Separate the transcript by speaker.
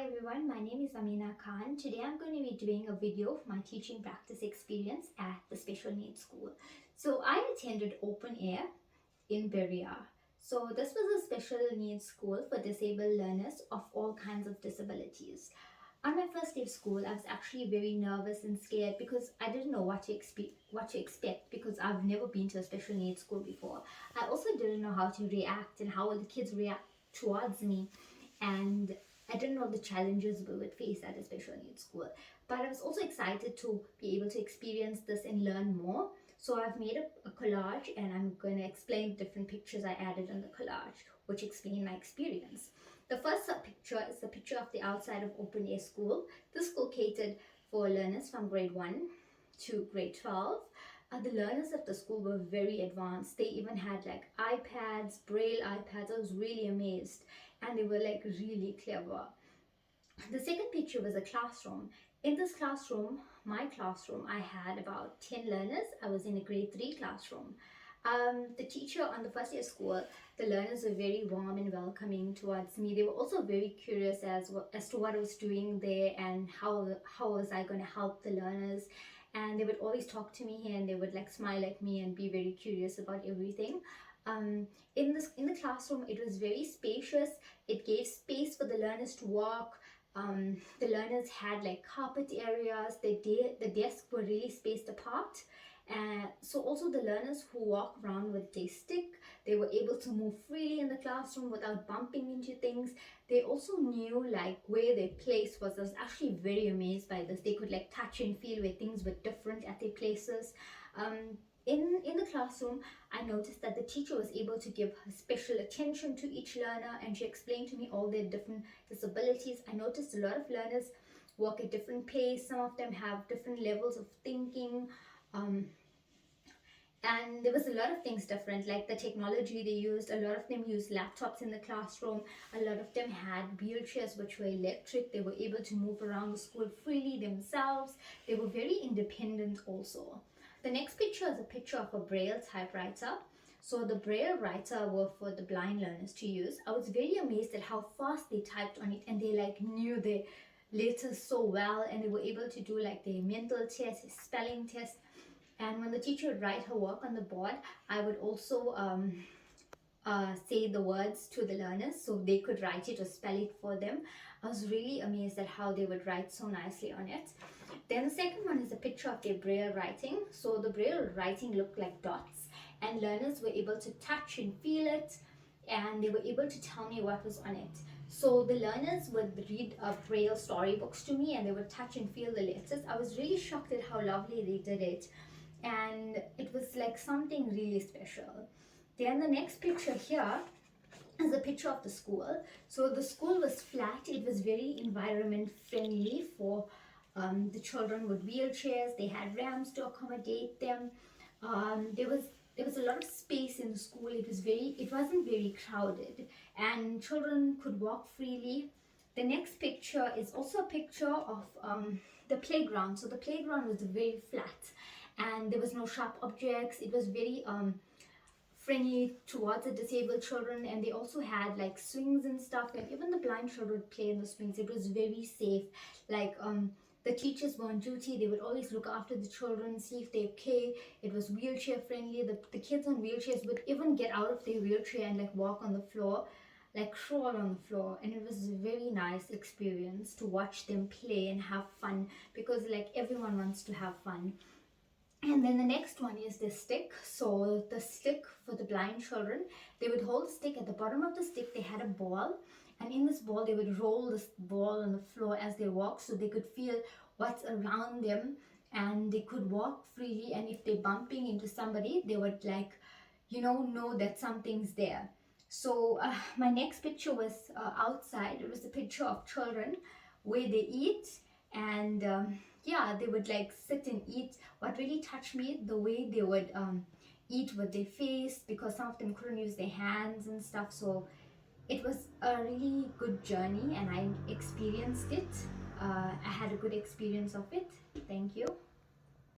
Speaker 1: Hi everyone, my name is Amina Khan. Today I'm going to be doing a video of my teaching practice experience at the special needs school. So I attended Open Air in Beria. So this was a special needs school for disabled learners of all kinds of disabilities. On my first day of school, I was actually very nervous and scared because I didn't know what to expect because I've never been to a special needs school before. I also didn't know how to react and how the kids react towards me, and I didn't know the challenges we would face at a special needs school. But I was also excited to be able to experience this and learn more. So I've made a collage, and I'm going to explain the different pictures I added in the collage, which explain my experience. The first picture is the picture of the outside of Open Air School. This school catered for learners from grade 1 to grade 12. The learners of the school were very advanced. They even had like iPads, braille iPads. I was really amazed, and they were like really clever. The second picture was a classroom. In this classroom, my classroom, I had about 10 learners. I was in a grade 3 classroom. The teacher on the first day of school, the learners were very warm and welcoming towards me. They were also very curious as to what I was doing there and how was I going to help the learners. And they would always talk to me here, and they would like smile at me and be very curious about everything. In the classroom, it was very spacious. It gave space for the learners to walk. The learners had like carpet areas. The desks were really spaced apart. So also the learners who walk around with their stick, they were able to move freely in the classroom without bumping into things. They also knew like where their place was. I was actually very amazed by this. They could like touch and feel where things were different at their places. In the classroom, I noticed that the teacher was able to give special attention to each learner, and she explained to me all their different disabilities. I noticed a lot of learners walk at different pace. Some of them have different levels of thinking. And there was a lot of things different, like the technology they used. A lot of them used laptops in the classroom. A lot of them had wheelchairs which were electric. They were able to move around the school freely themselves. They were very independent also. The next picture is a picture of a braille typewriter. So the braille writer were for the blind learners to use. I was very amazed at how fast they typed on it, and they like knew their letters so well, and they were able to do like their mental test, spelling test. And when the teacher would write her work on the board, I would also say the words to the learners so they could write it or spell it for them. I was really amazed at how they would write so nicely on it. Then the second one is a picture of their braille writing. So the braille writing looked like dots, and learners were able to touch and feel it, and they were able to tell me what was on it. So the learners would read braille storybooks to me, and they would touch and feel the letters. I was really shocked at how lovely they did it, and it was like something really special. Then the next picture here is a picture of the school. So the school was flat. It was very environment friendly for the children with wheelchairs. They had ramps to accommodate them. There was a lot of space in the school. It wasn't very crowded, and children could walk freely. The next picture is also a picture of the playground. So the playground was very flat, and there was no sharp objects. It was very friendly towards the disabled children, and they also had like swings and stuff, and even the blind children would play in the swings. It was very safe. Like the teachers were on duty. They would always look after the children, see if they're okay. It was wheelchair friendly. The kids on wheelchairs would even get out of their wheelchair and like walk on the floor, like crawl on the floor. And it was a very nice experience to watch them play and have fun, because like everyone wants to have fun. And then the next one is the stick. So the stick for the blind children, they would hold the stick. At the bottom of the stick, they had a ball, and in this ball, they would roll this ball on the floor as they walk, so they could feel what's around them, and they could walk freely. And if they're bumping into somebody, they would like, know that something's there. So my next picture was outside. It was a picture of children where they eat, and yeah, they would like sit and eat. What really touched me, the way they would eat with their face, because some of them couldn't use their hands and stuff. So it was a really good journey, and I experienced it. I had a good experience of it. Thank you.